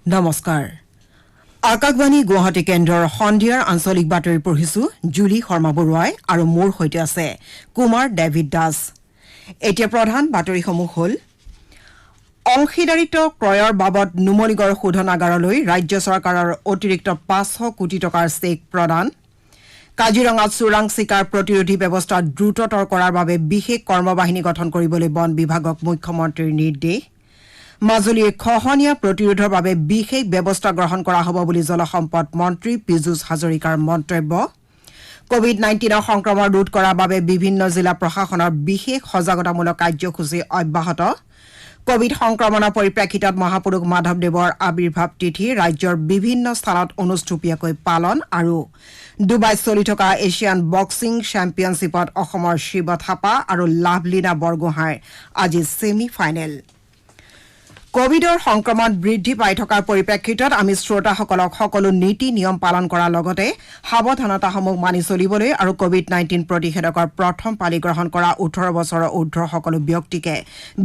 নমস্কাৰ আকাশবাণী গুৱাহাটী কেন্দ্ৰৰ সন্ধিয়াৰ আঞ্চলিক বাতৰি পঢ়িছো জুলি শৰ্মা বৰুৱাই আৰু মোৰ সৈতে আছে কুমাৰ ডেভিড দাস এতিয়া প্ৰধান বাতৰিসমূহ হ'ল অংশীদাৰিত্ব ক্ৰয়ৰ বাবদ নুমলীগড় শোধনাগাৰলৈ ৰাজ্য চৰকাৰৰ অতিৰিক্ত 500 কোটি টকাৰ চেক প্ৰদান কাজিৰঙাত চোৰাং চিকাৰ প্ৰতিৰোধী ব্যৱস্থা দ্ৰুততৰ কৰাৰ বাবে বিশেষ কৰ্মবাহিনী গঠন কৰিবলৈ বন বিভাগক মুখ্যমন্ত্ৰীৰ নিৰ্দেশ মাজুলীৰ খহনীয়া প্ৰতিৰোধৰ বাবে বিশেষ ব্যৱস্থা গ্ৰহণ কৰা হ'ব বুলি জলসম্পদ মন্ত্ৰী পীযুষ হাজৰিকাৰ মন্তব্য কোভিড-19 সংক্ৰমণ ৰোধ কৰাৰ বাবে বিভিন্ন জিলা প্ৰশাসনৰ বিশেষ সজাগতামূলক কাৰ্যসূচী অব্যাহত কোভিড সংক্ৰমণৰ পৰিপ্ৰেক্ষিতত মহাপুৰুষ মাধৱদেৱৰ আবিৰ্ভাৱ তিথি ৰাজ্যৰ বিভিন্ন স্থানত অনুষ্ঠুপীয়াকৈ পালন আৰু ডুবাইত চলি থকা এছিয়ান বক্সিং চেম্পিয়নশ্বিপত অসমৰ শিৱ থাপা আৰু লাভলীনা বৰগোহাঁইৰ আজি ছেমি ফাইনেল কোভিডৰ সংক্ৰমণ বৃদ্ধি পাই থকাৰ পৰিপ্ৰেক্ষিতত আমি শ্ৰোতাসকলক সকলো নীতি নিয়ম পালন কৰাৰ লগতে সাৱধানতাসমূহ মানি চলিবলৈ আৰু কোভিড-19 প্ৰতিষেধকৰ প্ৰথম পালি গ্ৰহণ কৰা 18 বছৰৰ ঊৰ্ধ্বৰ সকলো ব্যক্তিকে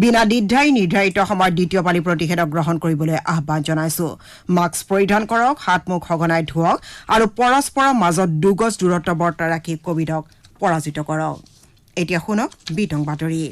বিনা দ্বিধাই নিৰ্ধাৰিত সময়ত দ্বিতীয় পালি প্ৰতিষেধক গ্ৰহণ কৰিবলৈ আহ্বান জনাইছো মাস্ক পৰিধান কৰক হাত মুখ সঘনাই ধুৱক আৰু পৰস্পৰৰ মাজত 2 গজ দূৰত্ব বৰ্তাই ৰাখি কোভিডক পৰাজিত কৰক এতিয়া শুনক বিতং বাতৰি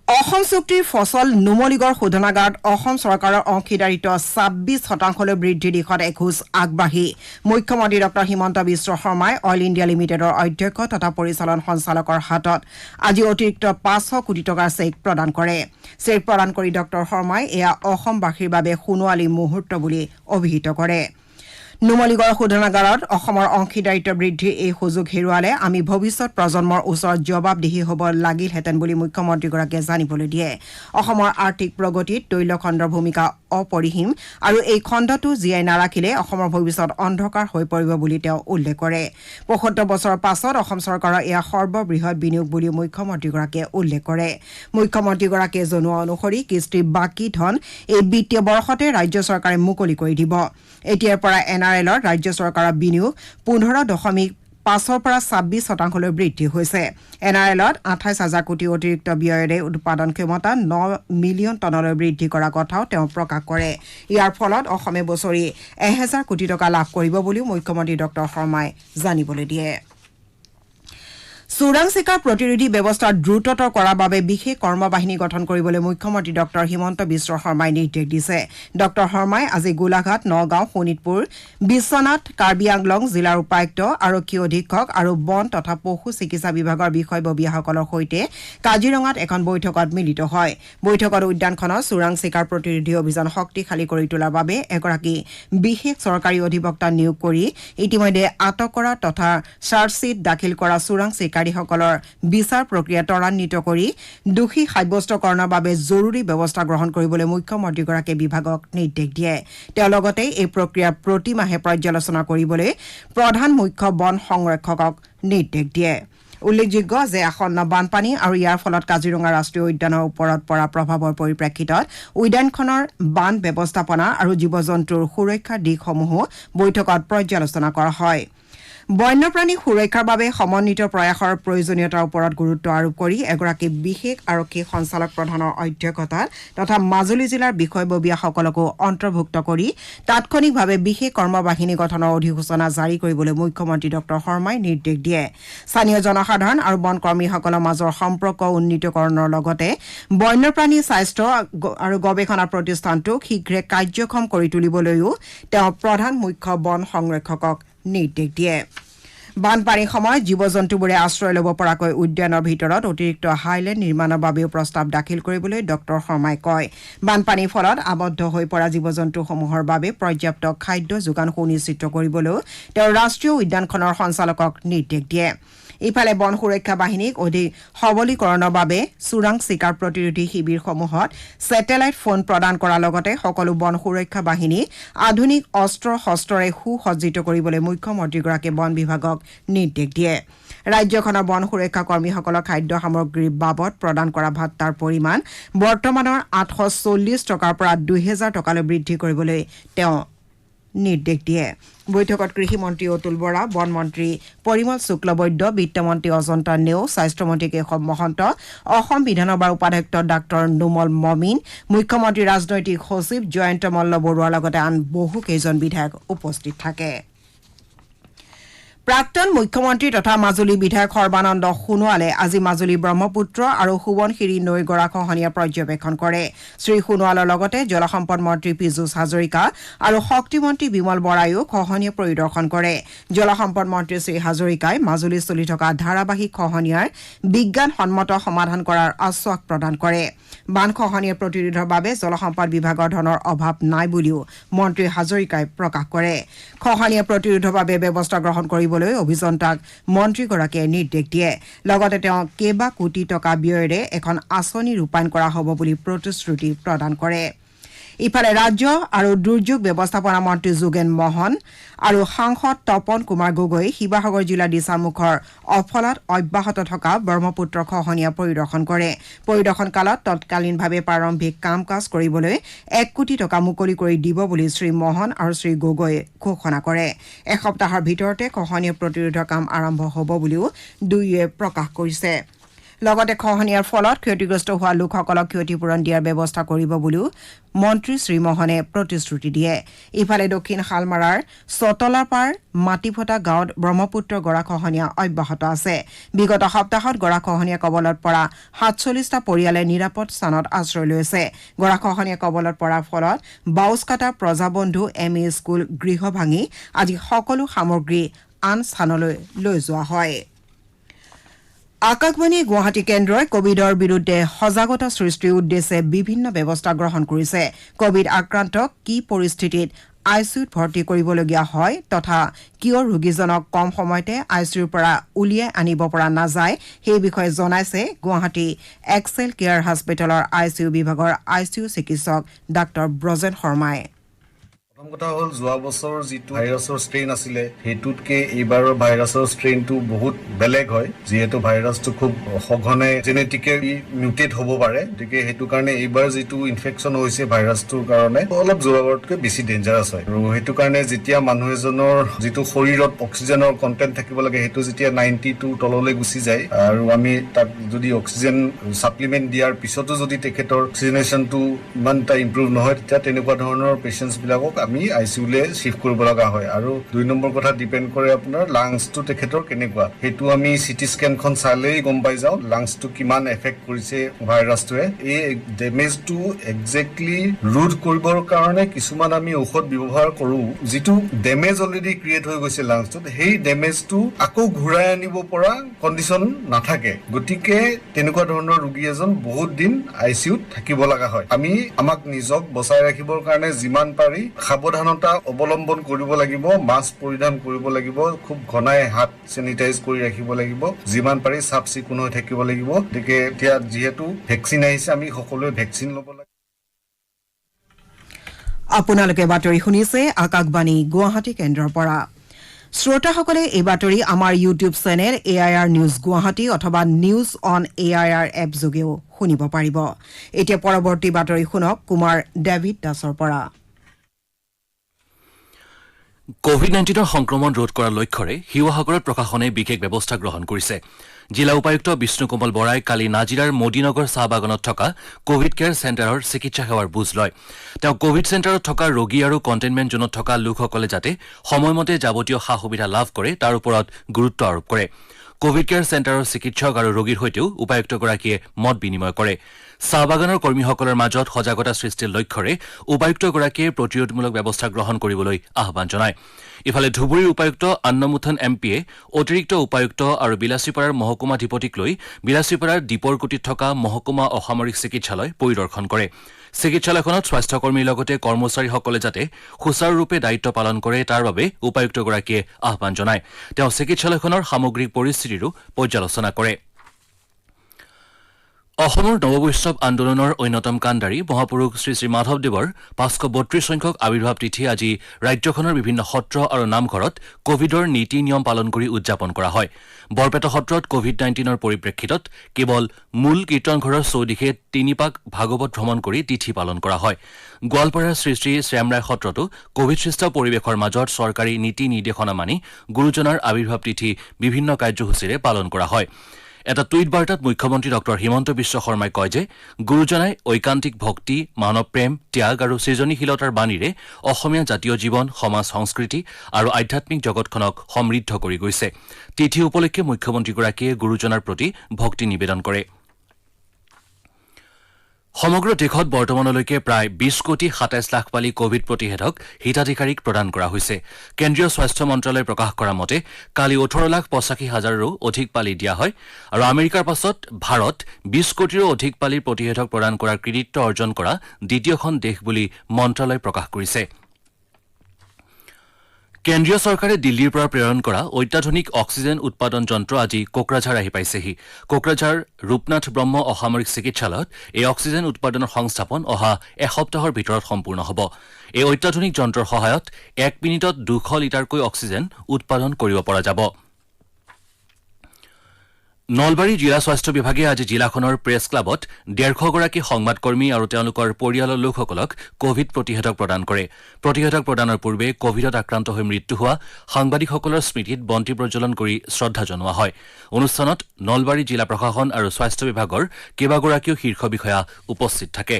অসম চুক্তিৰ ফচল নুমলীগড় শোধনাগাৰত অসম চৰকাৰৰ অংশীদাৰিত্ব 26% বৃদ্ধিৰ দিশত এখোজ আগবাঢ়ি মুখ্যমন্ত্ৰী ডক্টৰ হিমন্ত বিশ্ব শৰ্মাই অইল ইণ্ডিয়া লিমিটেডৰ অধ্যক্ষ তথা পৰিচালন সঞ্চালকৰ হাতত আজি অতিৰিক্ত 500 কোটি টকাৰ চেক প্ৰদান কৰে চেক প্ৰদান কৰি ডক্টৰ শৰ্মাই এয়া অসমবাসীৰ বাবে সোণোৱালী মুহূৰ্ত বুলি অভিহিত কৰে নুমলীগড় শোধনাগাৰত অসমৰ অংশীদাৰিত্ব বৃদ্ধিৰ এই সুযোগ হেৰুৱালে আমি ভৱিষ্যত প্ৰজন্মৰ ওচৰত জবাবদিহি হ'ব লাগিলহেঁতেন বুলি মুখ্যমন্ত্ৰীগৰাকীয়ে জানিবলৈ দিয়ে অসমৰ আৰ্থিক প্ৰগতিত তৈল খণ্ডৰ ভূমিকা অপৰিসীম আৰু এই খণ্ডটো জীয়াই নাৰাখিলে অসমৰ ভৱিষ্যত অন্ধকাৰ হৈ পৰিব বুলি তেওঁ উল্লেখ কৰে ৭৫ বছৰৰ পাছত অসম চৰকাৰৰ এয়া সৰ্ববৃহৎ বিনিয়োগ বুলি মুখ্যমন্ত্ৰীগৰাকীয়ে উল্লেখ কৰে মুখ্যমন্ত্ৰীগৰাকীয়ে জনোৱা অনুসৰি কিস্তিৰ বাকী ধন এই বিত্তীয় বৰ্ষতে ৰাজ্য চৰকাৰে মুকলি কৰি দিব এতিয়াৰ পৰা এনআৰএলৰ ৰাজ্য চৰকাৰৰ বিনিয়োগ 15.5 পৰা 26% বৃদ্ধি হৈছে এনআৰএলত 28,000 কোটি অতিৰিক্ত ব্যয়েৰে উৎপাদন ক্ষমতা 9 মিলিয়ন টনলৈ বৃদ্ধি কৰা কথাও তেওঁ প্ৰকাশ কৰে ইয়াৰ ফলত অসমে বছৰি 1000 কোটি টকা লাভ কৰিব বুলিও মুখ্যমন্ত্ৰী ডক্টৰ শৰ্মাই জানিবলৈ দিয়ে চোৰাং চিকাৰ প্ৰতিৰোধী ব্যৱস্থা দ্ৰুততৰ কৰাৰ বাবে বিশেষ কৰ্মবাহিনী গঠন কৰিবলৈ মুখ্যমন্ত্ৰী ডক্টৰ হিমন্ত বিশ্ব শৰ্মাই নিৰ্দেশ দিছে ডক্টৰ শৰ্মাই আজি গোলাঘাট নগাঁও শোণিতপুৰ বিশ্বনাথ কাৰ্বি আংলং জিলাৰ উপায়ুক্ত আৰক্ষী অধীক্ষক আৰু বন তথা পশু চিকিৎসা বিভাগৰ বিষয়ববীয়াসকলৰ সৈতে কাজিৰঙাত এখন বৈঠকত মিলিত হয় বৈঠকত উদ্যানখনৰ চোৰাং চিকাৰ প্ৰতিৰোধী অভিযান শক্তিশালী কৰি তোলাৰ বাবে এগৰাকী বিশেষ চৰকাৰী অধিবক্তা নিয়োগ কৰি ইতিমধ্যে আটক কৰা তথা চাৰ্জশ্বীট দাখিল কৰা চোৰাং সকলৰ বিচাৰ প্ৰক্ৰিয়া ত্বৰান্বিত কৰি দোষী সাব্যস্তকৰণৰ বাবে জৰুৰী ব্যৱস্থা গ্ৰহণ কৰিবলৈ মুখ্যমন্ত্ৰীগৰাকীয়ে বিভাগক নিৰ্দেশ দিয়ে তেওঁ লগতে এই প্ৰক্ৰিয়াৰ প্ৰতি মাহে পৰ্যালোচনা কৰিবলৈ প্ৰধান মুখ্য বন সংৰক্ষকক নিৰ্দেশ দিয়ে উল্লেখযোগ্য যে আসন্ন বানপানী আৰু ইয়াৰ ফলত কাজিৰঙা ৰাষ্ট্ৰীয় উদ্যানৰ ওপৰত পৰা প্ৰভাৱৰ পৰিপ্ৰেক্ষিতত উদ্যানখনৰ বান ব্যৱস্থাপনা আৰু জীৱ-জন্তুৰ সুৰক্ষাৰ দিশসমূহো বৈঠকত পৰ্যালোচনা কৰা হয় বন্যপ্ৰাণী সুৰক্ষাৰ বাবে সমন্বিত প্ৰয়াসৰ প্ৰয়োজনীয়তাৰ ওপৰত গুৰুত্ব আৰোপ কৰি এগৰাকী বিশেষ আৰক্ষী সঞ্চালক প্ৰধানৰ অধ্যক্ষতাত তথা মাজুলী জিলাৰ বিষয়ববীয়াসকলকো অন্তৰ্ভুক্ত কৰি তাৎক্ষণিকভাৱে বিশেষ কৰ্মবাহিনী গঠনৰ অধিসূচনা জাৰি কৰিবলৈ মুখ্যমন্ত্ৰী ডক্টৰ শৰ্মাই নিৰ্দেশ দিয়ে স্থানীয় জনসাধাৰণ আৰু বনকৰ্মীসকলৰ মাজৰ সম্পৰ্ক উন্নীতকৰণৰ লগতে বন্যপ্ৰাণী স্বাস্থ্য আৰু গৱেষণা প্ৰতিষ্ঠানটোক শীঘ্ৰে কাৰ্যক্ষম কৰি তুলিবলৈও তেওঁ প্ৰধান মুখ্য বন সংৰক্ষকক নিৰ্দেশ দিয়ে বানপানীৰ সময়ত জীৱ-জন্তুবোৰে আশ্ৰয় ল'ব পৰাকৈ উদ্যানৰ ভিতৰত অতিৰিক্ত হাইলেণ্ড নিৰ্মাণৰ বাবেও প্ৰস্তাৱ দাখিল কৰিবলৈ ডক্টৰ শৰ্মাই কয় বানপানীৰ ফলত আবদ্ধ হৈ পৰা জীৱ-জন্তুসমূহৰ বাবে পৰ্যাপ্ত খাদ্য যোগান সুনিশ্চিত কৰিবলৈও তেওঁ ৰাষ্ট্ৰীয় উদ্যানখনৰ সঞ্চালকক নিৰ্দেশ দিয়ে ইফালে বন সুৰক্ষা বাহিনীক অধিক সবলীকৰণৰ বাবে চোৰাং চিকাৰ প্ৰতিৰোধী শিবিৰসমূহত ছেটেলাইট ফোন প্ৰদান কৰাৰ লগতে সকলো বন সুৰক্ষা বাহিনী আধুনিক অস্ত্ৰ শস্ত্ৰৰে সুসজ্জিত কৰিবলৈ মুখ্যমন্ত্ৰীগৰাকীয়ে বন বিভাগক নিৰ্দেশ দিয়ে ৰাজ্যখনৰ বন সুৰক্ষা কৰ্মীসকলৰ খাদ্য সামগ্ৰীৰ বাবদ প্ৰদান কৰা ভাত্তাৰ পৰিমাণ বৰ্তমানৰ 840 টকাৰ পৰা 2000 টকালৈ বৃদ্ধি কৰিবলৈ তেওঁ নিৰ্দেশ দিয়ে বৈঠকত কৃষিমন্ত্ৰী অতুল বৰা বনমন্ত্ৰী পৰিমল শুক্লবৈদ্য বিত্তমন্ত্ৰী অজন্তা নেও স্বাস্থ্যমন্ত্ৰী কেশৱ মহন্ত অসম বিধানসভাৰ উপাধ্যক্ষ ডাঃ নোমল মমিন মুখ্যমন্ত্ৰী ৰাজনৈতিক সচিব জয়ন্ত মল্ল বৰুৱাৰ লগতে আন বহুকেইজন বিধায়ক উপস্থিত থাকে প্ৰাক্তন মুখ্যমন্ত্ৰী তথা মাজুলী বিধায়ক সৰ্বানন্দ সোণোৱালে আজি মাজুলী ব্ৰহ্মপুত্ৰ আৰু সোৱণশিৰি নৈ গৰাখহনীয়া পৰ্যবেক্ষণ কৰে শ্ৰী সোণোৱালৰ লগতে জলসম্পদ মন্ত্ৰী পীযুষ হাজৰিকা আৰু শক্তিমন্ত্ৰী বিমল বৰাইও খহনীয়া পৰিদৰ্শন কৰে জলসম্পদ মন্ত্ৰী শ্ৰী হাজৰিকাই মাজুলীত চলি থকা ধাৰাবাহিক খহনীয়াৰ বিজ্ঞানসন্মত সমাধান কৰাৰ আশ্বাস প্ৰদান কৰে বান খহনীয়া প্ৰতিৰোধৰ বাবে জলসম্পদ বিভাগৰ ধনৰ অভাৱ নাই বুলিও মন্ত্ৰী হাজৰিকাই প্ৰকাশ কৰে খহনীয়া প্ৰতিৰোধৰ বাবে ব্যৱস্থা গ্ৰহণ কৰিব অভিযন্তাক মন্ত্ৰীগৰাকীয়ে নিৰ্দেশ দিয়ে লগতে তেওঁ কেইবা কোটি টকা ব্যয়েৰে এখন আঁচনি ৰূপায়ণ কৰা হ'ব বুলি প্ৰতিশ্ৰুতি প্ৰদান কৰে ইফালে ৰাজ্য আৰু দুৰ্যোগ ব্যৱস্থাপনা মন্ত্ৰী যোগেন মহন আৰু সাংসদ তপন কুমাৰ গগৈ শিৱসাগৰ জিলা দিছামুখৰ অফলত অব্যাহত থকা ব্ৰহ্মপুত্ৰ খহনীয়া পৰিদৰ্শন কৰে পৰিদৰ্শন কালত তৎকালীনভাৱে প্ৰাৰম্ভিক কাম কাজ কৰিবলৈ 1 কোটি টকা মুকলি কৰি দিব বুলি শ্ৰী মহন আৰু শ্ৰী গগৈয়ে ঘোষণা কৰে এসপ্তাহৰ ভিতৰতে খহনীয়া প্ৰতিৰোধৰ কাম আৰম্ভ হ'ব বুলিও দুয়োয়ে প্ৰকাশ কৰিছে লগতে খহনীয়াৰ ফলত ক্ষতিগ্ৰস্ত হোৱা লোকসকলক ক্ষতিপূৰণ দিয়াৰ ব্যৱস্থা কৰিব বুলিও মন্ত্ৰী শ্ৰীমোহনে প্ৰতিশ্ৰুতি দিয়ে ইফালে দক্ষিণ শালমাৰাৰ চতলাপাৰ মাটিফটা গাঁৱত ব্ৰহ্মপুত্ৰ গৰাখহনীয়া অব্যাহত আছে বিগত সপ্তাহত গৰাখহনীয়া কবলত পৰা ৪৭টা পৰিয়ালে নিৰাপদ স্থানত আশ্ৰয় লৈছে গৰাখহনীয়া কবলত পৰাৰ ফলত বাউস্কাটা প্ৰজাবন্ধু এমই স্কুল গৃহ ভাঙি আজি সকলো সামগ্ৰী আন স্থানলৈ লৈ যোৱা হয় আকাশবাণী গুৱাহাটী কেন্দ্ৰই কোভিডৰ বিৰুদ্ধে সজাগতা সৃষ্টিৰ উদ্দেশ্যে বিভিন্ন ব্যৱস্থা গ্ৰহণ কৰিছে কোভিড আক্ৰান্তক কি পৰিস্থিতিত আইচিইউত ভৰ্তি কৰিবলগীয়া হয় তথা কিয় ৰোগীজনক কম সময়তে আইচিইউৰ পৰা উলিয়াই আনিব পৰা নাযায় সেই বিষয়ে জনাইছে গুৱাহাটী এক্সেল কেয়াৰ হস্পিটেলৰ আইচিইউ বিভাগৰ আইচিইউ চিকিৎসক ডাঃ ব্ৰজেন শৰ্মাই প্ৰথম কথা হ'ল যোৱা বছৰ যিটো ভাইৰাছৰ ষ্ট্ৰেইন আছিলে সেইটোতকে এইবাৰৰ ভাইৰাছৰ ষ্ট্ৰেইনটো বহুত বেলেগ হয় যিহেতু ভাইৰাছটো খুব সঘনে জেনেটিকেলি মিউটেট হ'ব পাৰে গতিকে সেইটো কাৰণে এইবাৰ যিটো ইনফেকশ্যন হৈছে ভাইৰাছটোৰ কাৰণে অলপ যোৱাবাৰতকৈ বেছি ডেঞ্জাৰাছ হয় আৰু সেইটো কাৰণে যেতিয়া মানুহ এজনৰ যিটো শৰীৰত অক্সিজেনৰ কণ্টেণ্ট থাকিব লাগে সেইটো যেতিয়া 92 তললৈ গুচি যায় আৰু আমি তাক যদি অক্সিজেন ছাপ্লিমেণ্ট দিয়াৰ পিছতো যদি তেখেতৰ অক্সিজেনেশ্যনটো ইমান এটা ইম্প্ৰুভ নহয় তেতিয়া তেনেকুৱা ধৰণৰ পেচেণ্টছবিলাকক আমি আইচিইউলে শিফ্ট কৰিব লগা হয় আৰু 2 নম্বৰ কথা ডিপেণ্ড কৰে আপোনাৰ লাংছটো তেখেতৰ কেনেকুৱা সেইটো আমি চিটি স্কেনখন চালেই গম পাই যাওঁ লাংছটো কিমান এফেক্ট কৰিছে ভাইৰাছটোৱে এই ডেমেজটো একজেক্টলি ৰোধ কৰিবৰ কাৰণে কিছুমান আমি ঔষধ ব্যৱহাৰ কৰোঁ যিটো ডেমেজ অলৰেডি ক্ৰিয়েট হৈ গৈছে লাংছটোত সেই ডেমেজটো আকৌ ঘূৰাই আনিব পৰা কণ্ডিশ্যন নাথাকে গতিকে তেনেকুৱা ধৰণৰ ৰোগী এজন বহুত দিন আইচিইউত থাকিব লগা হয় আমি আমাক নিজক বচাই ৰাখিবৰ কাৰণে যিমান পাৰি সাৱধানতা অৱলম্বন কৰিব লাগিব মাস্ক পৰিধান কৰিব লাগিব খুব ঘনাই হাত চেনিটাইজ কৰি ৰাখিব লাগিব যিমান পাৰি চাফ চিকুণ হৈ থাকিব লাগিব গতিকে এতিয়া যিহেতু ভেকচিন আহিছে আমি সকলোৱে ভেকচিন ল'ব লাগিব আপোনালোকে বাতৰি শুনিছে আকাশবাণী গুৱাহাটী কেন্দ্ৰৰ পৰা শ্ৰোতাসকলে এই বাতৰি আমাৰ YouTube channel AIR news Guwahati অথবা নিউজ অন AIR এপ যোগেও শুনিব পাৰিব এতিয়া পৰৱৰ্তী বাতৰি শুনক কুমাৰ ডেভিড দাসৰ পৰা কোভিড-19 সংক্ৰমণ ৰোধ কৰাৰ লক্ষ্যৰে শিৱসাগৰত প্ৰশাসনে বিশেষ ব্যৱস্থা গ্ৰহণ কৰিছে জিলা উপায়ুক্ত বিষ্ণু কোমল বৰাই কালি নাজিৰাৰ মোদীনগৰ চাহ বাগানত থকা কোভিড কেয়াৰ চেণ্টাৰৰ চিকিৎসা সেৱাৰ বুজ লয় তেওঁ কোভিড চেণ্টাৰত থকা ৰোগী আৰু কণ্টেইনমেণ্ট জোনত থকা লোকসকলে যাতে সময়মতে যাৱতীয় সা সুবিধা লাভ কৰে তাৰ ওপৰত গুৰুত্ব আৰোপ কৰে কোভিড কেয়াৰ চেণ্টাৰৰ চিকিৎসক আৰু ৰোগীৰ সৈতেও উপায়ুক্তগৰাকীয়ে মত বিনিময় কৰে চাহ বাগানৰ কৰ্মীসকলৰ মাজত সজাগতা সৃষ্টিৰ লক্ষ্যৰে উপায়ুক্তগৰাকীয়ে প্ৰতিৰোধমূলক ব্যৱস্থা গ্ৰহণ কৰিবলৈ আহ্বান জনায় ইফালে ধুবুৰীৰ উপায়ুক্ত আন্নমুথন এমপিয়ে অতিৰিক্ত উপায়ুক্ত আৰু বিলাসীপাৰাৰ মহকুমাধিপতিক লৈ বিলাসীপাৰাৰ দীপৰকুটিত থকা মহকুমা অসামৰিক চিকিৎসালয় পৰিদৰ্শন কৰে চিকিৎসালয়খনত স্বাস্থ্যকৰ্মীৰ লগতে কৰ্মচাৰীসকলে যাতে সুচাৰুৰূপে দায়িত্ব পালন কৰে তাৰ বাবে উপায়ুক্তগৰাকীয়ে আহ্বান জনায় তেওঁ চিকিৎসালয়খনৰ সামগ্ৰিক পৰিস্থিতিৰো পৰ্যালোচনা কৰে অসমৰ নৱবৈষ্ণৱ আন্দোলনৰ অন্যতম কাণ্ডাৰী মহাপুৰুষ শ্ৰী শ্ৰী মাধৱদেৱৰ 532 সংখ্যক আৱিৰ্ভাৱ তিথি আজি ৰাজ্যখনৰ বিভিন্ন সত্ৰ আৰু নামঘৰত কোভিডৰ নীতি নিয়ম পালন কৰি উদযাপন কৰা হয়। বৰপেটা সত্ৰত কোভিড-19ৰ পৰিপ্ৰেক্ষিতত কেৱল মূল কীৰ্তনঘৰৰ চৌদিশে 3 পাক ভাগৱত ভ্ৰমণ কৰি তিথি পালন কৰা হয়। গোৱালপাৰাৰ শ্ৰী শ্ৰী শ্যামৰায় সত্ৰতো কোভিডসৃষ্ট পৰিৱেশৰ মাজত চৰকাৰী নীতি নিৰ্দেশনা মানি গুৰুজনাৰ আৱিৰ্ভাৱ তিথি বিভিন্ন কাৰ্যসূচীৰে পালন কৰা হয়। এটা টুইট বাৰ্তাত মুখ্যমন্ত্ৰী ডক্টৰ হিমন্ত বিশ্ব শৰ্মাই কয় যে গুৰুজনাই ঐকান্তিক ভক্তি, মানৱ প্ৰেম, ত্যাগ আৰু সৃজনীশীলতাৰ বাণীৰে অসমীয়া জাতীয় জীৱন, সমাজ সংস্কৃতি আৰু আধ্যাত্মিক জগতখনক সমৃদ্ধ কৰি গৈছে। তিথি উপলক্ষে মুখ্যমন্ত্ৰীগৰাকীয়ে গুৰুজনাৰ প্ৰতি ভক্তি নিবেদন কৰে। সমগ্ৰ দেশত বৰ্তমানলৈকে প্ৰায় 20 কোটি 27 লাখ পালি কোভিড প্ৰতিষেধক হিতাধিকাৰীক প্ৰদান কৰা হৈছে। কেন্দ্ৰীয় স্বাস্থ্য মন্ত্ৰালয়ে প্ৰকাশ কৰা মতে কালি 18,85,000ৰো অধিক পালি দিয়া হয় আৰু আমেৰিকাৰ পাছত ভাৰত 20 কোটিৰো অধিক পালিৰ প্ৰতিষেধক প্ৰদান কৰাৰ কৃতিত্ব অৰ্জন কৰা দ্বিতীয়খন দেশ বুলি মন্ত্ৰালয়ে প্ৰকাশ কৰিছে। কেন্দ্ৰীয় চৰকাৰে দিল্লীৰ পৰা প্ৰেৰণ কৰা অত্যাধুনিক অক্সিজেন উৎপাদন যন্ত্ৰ আজি কোকৰাঝাৰ আহি পাইছেহি। কোকৰাঝাৰ ৰূপনাথ ব্ৰহ্ম অসামৰিক চিকিৎসালয়ত এই অক্সিজেন উৎপাদনৰ সংস্থাপন অহা এসপ্তাহৰ ভিতৰত সম্পূৰ্ণ হ'ব। এই অত্যাধুনিক যন্ত্ৰৰ সহায়ত 1 মিনিটত 200 লিটাৰকৈ অক্সিজেন উৎপাদন কৰিব পৰা যাব। নলবাৰী জিলা স্বাস্থ্য বিভাগে আজি জিলাখনৰ প্ৰেছ ক্লাবত 150 গৰাকী সংবাদকৰ্মী আৰু তেওঁলোকৰ পৰিয়ালৰ লোকসকলক কোভিড প্ৰতিষেধক প্ৰদান কৰে। প্ৰতিষেধক প্ৰদানৰ পূৰ্বে কোভিডত আক্ৰান্ত হৈ মৃত্যু হোৱা সাংবাদিকসকলৰ স্মৃতিত বন্তি প্ৰজ্বলন কৰি শ্ৰদ্ধা জনোৱা হয়। অনুষ্ঠানত নলবাৰী জিলা প্ৰশাসন আৰু স্বাস্থ্য বিভাগৰ কেইবাগৰাকীও শীৰ্ষ বিষয়া উপস্থিত থাকে।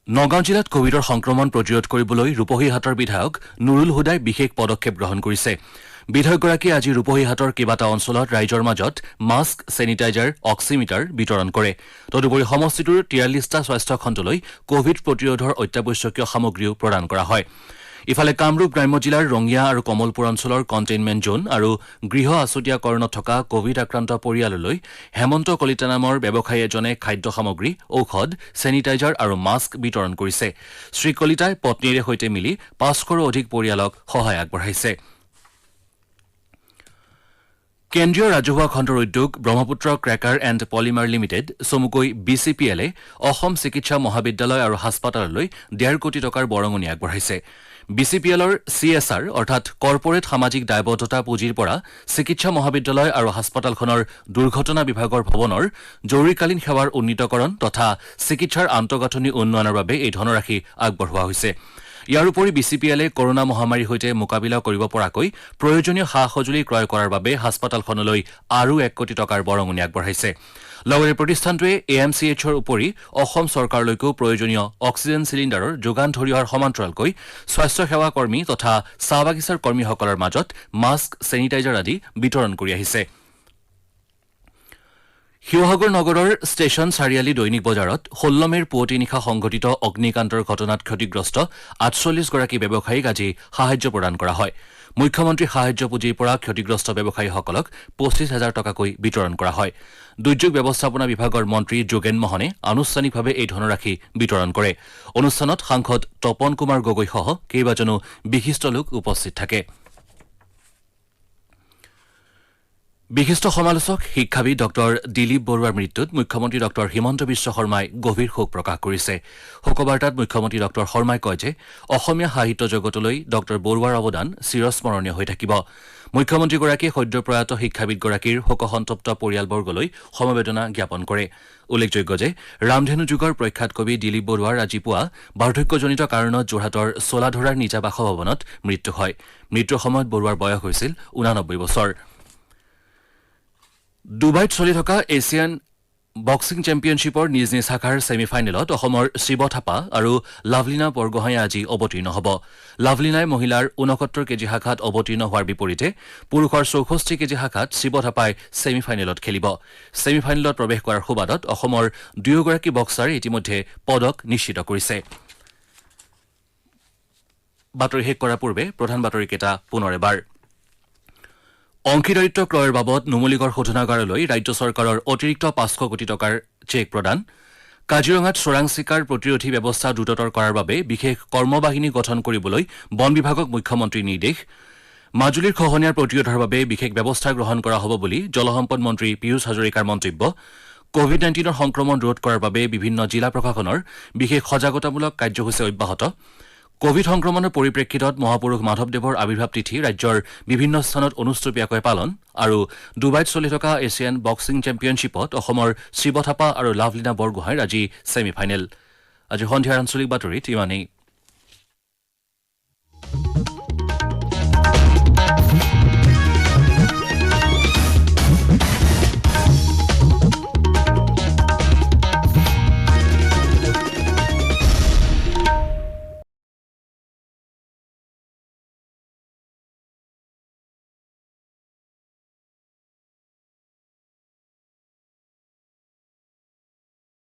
নগাঁও জিলাত কোভিডৰ সংক্ৰমণ প্ৰতিৰোধ কৰিবলৈ ৰূপহীহাটৰ বিধায়ক নুৰুল হুদাই বিশেষ পদক্ষেপ গ্ৰহণ কৰিছে। বিধায়কগৰাকীয়ে আজি ৰূপহীহাটৰ কেইবাটাও অঞ্চলত ৰাইজৰ মাজত মাস্ক, ছেনিটাইজাৰ, অক্সিমিটাৰ বিতৰণ কৰে। তদুপৰি সমষ্টিটোৰ 43টা স্বাস্থ্য খণ্ডলৈ কোভিড প্ৰতিৰোধৰ অত্যাৱশ্যকীয় সামগ্ৰীও প্ৰদান কৰা হয়। ইফালে কামৰূপ গ্ৰাম্য জিলাৰ ৰঙিয়া আৰু কমলপুৰ অঞ্চলৰ কণ্টেইনমেণ্ট জোন আৰু গৃহ আছুতীয়াকৰণত থকা কোভিড আক্ৰান্ত পৰিয়াললৈ হেমন্ত কলিতা নামৰ ব্যৱসায়ী এজনে খাদ্য সামগ্ৰী, ঔষধ, ছেনিটাইজাৰ আৰু মাস্ক বিতৰণ কৰিছে। শ্ৰী কলিতাই পত্নীৰে সৈতে মিলি 500ৰো অধিক পৰিয়ালক সহায় আগবঢ়াইছে। কেন্দ্ৰীয় ৰাজহুৱা খণ্ডৰ উদ্যোগ Brahmaputra cracker and polymer limited চমুকৈ BCPL-এ অসম চিকিৎসা মহাবিদ্যালয় আৰু হাস্পতাললৈ 1.5 কোটি টকাৰ বৰঙণি আগবঢ়াইছে। BCPL-ৰ CSR অৰ্থাৎ কৰ্পৰেট সামাজিক দায়বদ্ধতা পুঁজিৰ পৰা চিকিৎসা মহাবিদ্যালয় আৰু হাস্পতালখনৰ দুৰ্ঘটনা বিভাগৰ ভৱনৰ জৰুৰীকালীন সেৱাৰ উন্নীতকৰণ তথা চিকিৎসাৰ আন্তঃগাঁথনি উন্নয়নৰ বাবে এই ধনৰাশি আগবঢ়োৱা হৈছে। ইয়াৰ উপৰি BCPL-এ কৰোনা মহামাৰীৰ সৈতে মোকাবিলা কৰিব পৰাকৈ প্ৰয়োজনীয় সা সঁজুলি ক্ৰয় কৰাৰ বাবে হাস্পতালখনলৈ আৰু 1 কোটি টকাৰ বৰঙণি আগবঢ়াইছে। লগতে প্ৰতিষ্ঠানটোৱে AMCHৰ উপৰি অসম চৰকাৰলৈকো প্ৰয়োজনীয় অক্সিজেন চিলিণ্ডাৰৰ যোগান ধৰি অহাৰ সমান্তৰালকৈ স্বাস্থ্যসেৱা কৰ্মী তথা চাহ বাগিচাৰ কৰ্মীসকলৰ মাজত মাস্ক, ছেনিটাইজাৰ আদি বিতৰণ কৰি আহিছে। শিৱসাগৰ নগৰৰ ষ্টেচন চাৰিআলি দৈনিক বজাৰত 16 মেৰ পুৱতি নিশা সংঘটিত অগ্নিকাণ্ডৰ ঘটনাত ক্ষতিগ্ৰস্ত 48 গৰাকী ব্যৱসায়ীক আজি সাহায্য প্ৰদান কৰা হয়। মুখ্যমন্ত্ৰী সাহায্য পুঁজিৰ পৰা ক্ষতিগ্ৰস্ত ব্যৱসায়ীসকলক 25,000 টকাকৈ বিতৰণ কৰা হয়। দুৰ্যোগ ব্যৱস্থাপনা বিভাগৰ মন্ত্ৰী যোগেন মোহনে আনুষ্ঠানিকভাৱে এই ধনৰাশি বিতৰণ কৰে। অনুষ্ঠানত সাংসদ তপন কুমাৰ গগৈসহ কেইবাজনো বিশিষ্ট লোক উপস্থিত থাকে। বিশিষ্ট সমালোচক শিক্ষাবিদ ডক্টৰ দিলীপ বৰুৱাৰ মৃত্যুত মুখ্যমন্ত্ৰী ডক্টৰ হিমন্ত বিশ্ব শৰ্মাই গভীৰ শোক প্ৰকাশ কৰিছে। শোকবাৰ্তাত মুখ্যমন্ত্ৰী ডক্টৰ শৰ্মাই কয় যে অসমীয়া সাহিত্য জগতলৈ ডক্টৰ বৰুৱাৰ অৱদান চিৰস্মৰণীয় হৈ থাকিব। মুখ্যমন্ত্ৰীগৰাকীয়ে সদ্যপ্ৰয়াত শিক্ষাবিদগৰাকীৰ শোকসন্তপ্ত পৰিয়ালবৰ্গলৈ সমবেদনা জ্ঞাপন কৰে। উল্লেখযোগ্য যে ৰামধেনু যুগৰ প্ৰখ্যাত কবি দিলীপ বৰুৱাৰ আজি পুৱা বাৰ্ধক্যজনিত কাৰণত যোৰহাটৰ চোলাধৰাৰ নিজা বাসভৱনত মৃত্যু হয়। মৃত্যুৰ সময়ত বৰুৱাৰ বয়স হৈছিল 89 বছৰ। ডুবাইত চলি থকা এছিয়ান বক্সিং চেম্পিয়নশ্বিপৰ নিজ নিজ শাখাৰ ছেমিফাইনেলত অসমৰ শিৱ থাপা আৰু লাভলীনা বৰগোহাঁই আজি অৱতীৰ্ণ হ'ব। লাভলীনাই মহিলাৰ 69 কেজি শাখাত অৱতীৰ্ণ হোৱাৰ বিপৰীতে পুৰুষৰ 64 কেজি শাখাত শিৱ থাপাই ছেমিফাইনেলত খেলিব। ছেমিফাইনেলত প্ৰৱেশ কৰাৰ সুবাদত অসমৰ দুয়োগৰাকী বক্সাৰে ইতিমধ্যে পদক নিশ্চিত কৰিছে। বাতৰি শেষ কৰাৰ পূৰ্বে প্ৰধান বাতৰিকেইটা পুনৰ এবাৰ। অংশীদাৰিত্ব ক্ৰয়ৰ বাবদ নুমলীগড় শোধনাগাৰলৈ ৰাজ্য চৰকাৰৰ অতিৰিক্ত 500 কোটি টকাৰ চেক প্ৰদান। কাজিৰঙাত চোৰাং চিকাৰ প্ৰতিৰোধী ব্যৱস্থা দ্ৰুততৰ কৰাৰ বাবে বিশেষ কৰ্মবাহিনী গঠন কৰিবলৈ বন বিভাগক মুখ্যমন্ত্ৰীৰ নিৰ্দেশ। মাজুলীৰ খহনীয়াৰ প্ৰতিৰোধৰ বাবে বিশেষ ব্যৱস্থা গ্ৰহণ কৰা হ'ব বুলি জলসম্পদ মন্ত্ৰী পীয়ুষ হাজৰিকাৰ মন্তব্য। কোভিড-19 সংক্ৰমণ ৰোধ কৰাৰ বাবে বিভিন্ন জিলা প্ৰশাসনৰ বিশেষ সজাগতামূলক কাৰ্যসূচী অব্যাহত কোভিড সংক্ৰমণৰ পৰিপ্ৰেক্ষিতত মহাপুৰুষ মাধৱদেৱৰ আৱিৰ্ভাৱ তিথি ৰাজ্যৰ বিভিন্ন স্থানত অনুষ্টুপীয়াকৈ পালন আৰু ডুবাইত চলি থকা এছিয়ান বক্সিং চেম্পিয়নশ্বিপত অসমৰ শিৱ থাপা আৰু লাভলীনা বৰগোহাঁইৰ আজি ছেমি ফাইনেল। আজি সন্ধিয়াৰ আঞ্চলিক বাতৰিত ইমানেই।